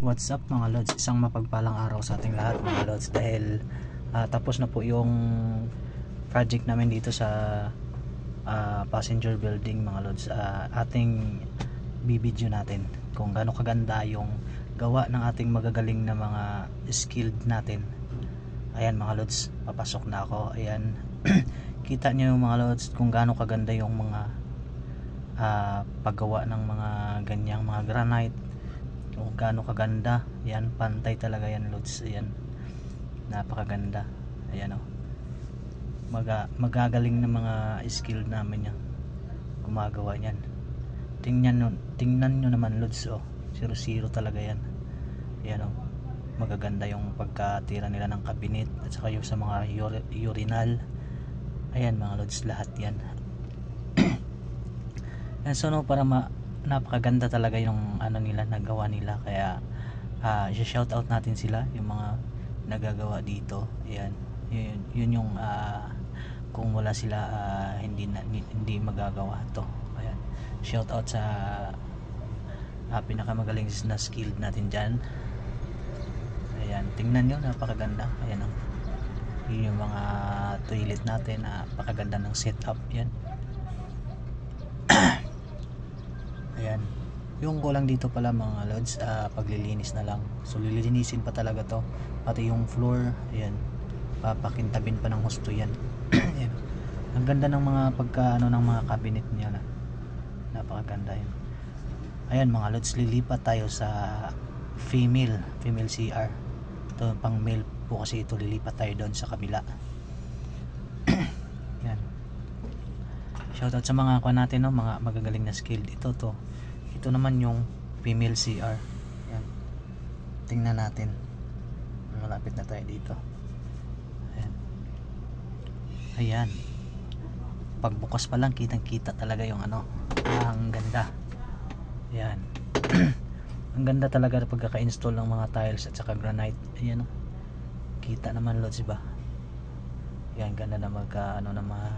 What's up mga lods, isang mapagpalang araw sa ating lahat mga lods, dahil tapos na po yung project namin dito sa passenger building mga lods. Ating bibidyo natin kung gaano kaganda yung gawa ng ating magagaling na mga skilled natin. Ayan mga lods, papasok na ako. Ayan kita nyo yung mga lods kung gaano kaganda yung mga paggawa ng mga ganyang mga granite, kung gaano kaganda. Yan, pantay talaga yan lods. Ayan, napakaganda. Ayan o, magagaling na mga skill namin yan gumagawa yan. Tingnan nyo naman lods, oh, 0-0 talaga yan. Ayan o, magaganda yung pagkatira nila ng cabinet at saka yung sa mga urinal. Ayan mga lods, lahat yan. And so no, para napakaganda talaga yung ano nila, nagawa nila. Kaya shout out natin sila, yung mga nagagawa dito. Ayan, yun yung kung wala sila hindi magagawa to. Ayan, shout out sa pinakamagaling na skilled natin dyan. Ayan, tingnan nyo, napakaganda. Ayan, yun yung mga toilet natin, napakaganda ng setup. Yan. Ayan, yung kulang dito pala mga lods, paglilinis na lang. So lilinisin pa talaga to, pati yung floor. Ayan, papakintabin pa ng husto yan. Ayan, ang ganda ng mga pagkaano ng mga cabinet niya na napakaganda yan. Ayan mga lods, lilipat tayo sa female CR. Ito pang male po kasi ito, lilipat tayo doon sa kabila. Yan, shoutout sa mga kuha natin, no, mga magagaling na skilled. Ito naman yung female CR. Yan, tingnan natin, malapit na tayo dito. Ayan, ayan, pagbukas pa lang kitang kita talaga yung ano, ang ganda. Ayan. Ang ganda talaga pagkaka-install ng mga tiles at saka granite. Ayan, kita naman lods, diba? Yan, ganda na magka ano na mga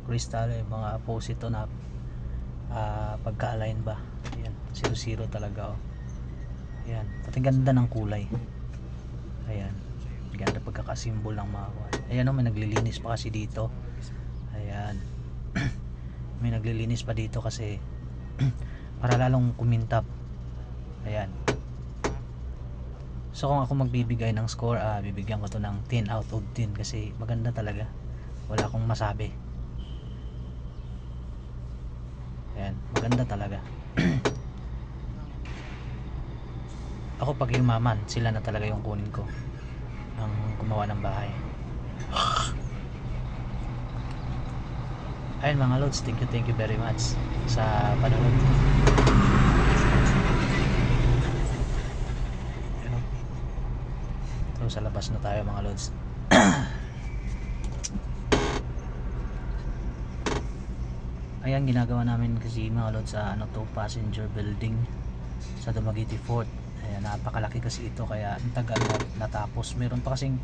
crystal, mga posito na pagka-align ba. Ayan, 0-0 talaga, oh. Ayan, pati ganda ng kulay. Ayan, ganda pagkakasimbol ng mga. Ayan, oh, may naglilinis pa kasi dito. Ayan. May naglilinis pa dito kasi para lalong kumintap. Ayan. So kung ako magbibigay ng score, bibigyan ko to ng 10 out of 10 kasi maganda talaga, wala akong masabi. Ayan, maganda talaga. Ako pag yumaman, sila na talaga yung kunin ko ang gumawa ng bahay. Ayan mga lods, thank you very much sa panonood. So sa labas na tayo mga lods. Ayan, ginagawa namin kasi mga lods sa passenger building sa Dumaguete Fort. Ayan, napakalaki kasi ito kaya ang tagal natapos. Meron pa kasing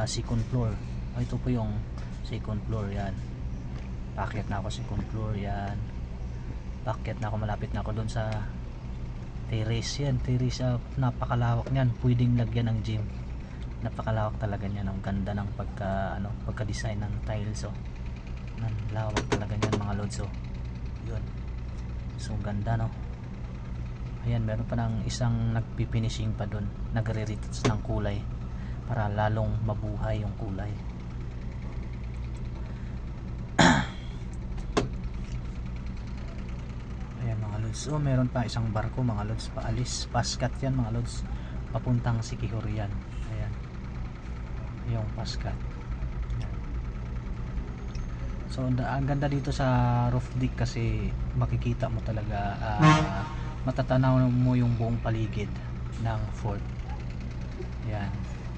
second floor. Ito po yung second floor. Yan, paakyat na ako second floor. Yan, paakyat na ako, malapit na ako doon sa terrace. Yan, terrace, napakalawak niyan, pwedeng lagyan ng gym. Napakalawak talaga niyan. Ang ganda ng pagka-design ng tiles, oh. Ang lawak talaga niyan mga lods, oh. Yun, so ganda, no. Ayan, meron pa ng isang nagpifinishing pa doon, nagre-retouch ng kulay para lalong mabuhay yung kulay. Ayan mga lods, so meron pa isang barko mga lods, paalis, paskat yan mga lods, papuntang Siquijor yan. Ayan, yung paskat. Ayan. So ang ganda dito sa roof deck kasi makikita mo talaga, matatanaw mo yung buong paligid ng fort. Ayan,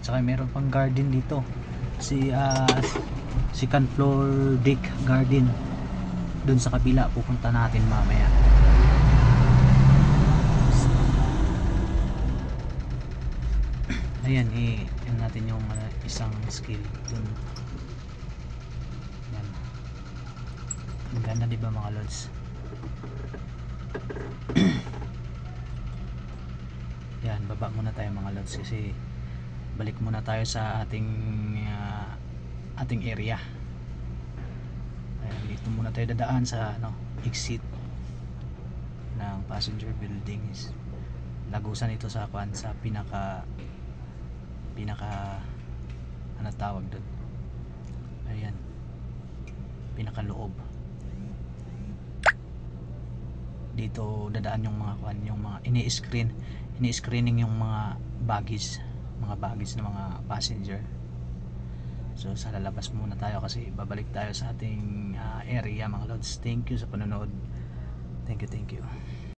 saka meron pang garden dito, second floor deck garden dun sa kabila, pupunta natin mamaya. Ayan, yan natin yung isang skill dun. Yan, ang ganda diba mga lods. Yan, baba muna tayo mga lods kasi balik muna tayo sa ating area. Ayan, dito muna tayo dadaan sa exit ng passenger buildings. Lagusan ito sa pinaka ano tawag doon, ayan, pinaka loob. Dito dadaan yung mga yung mga ini-screening yung mga baggage ng mga passenger. So sa lalabas muna tayo kasi babalik tayo sa ating area mga lods. Thank you sa panonood. Thank you.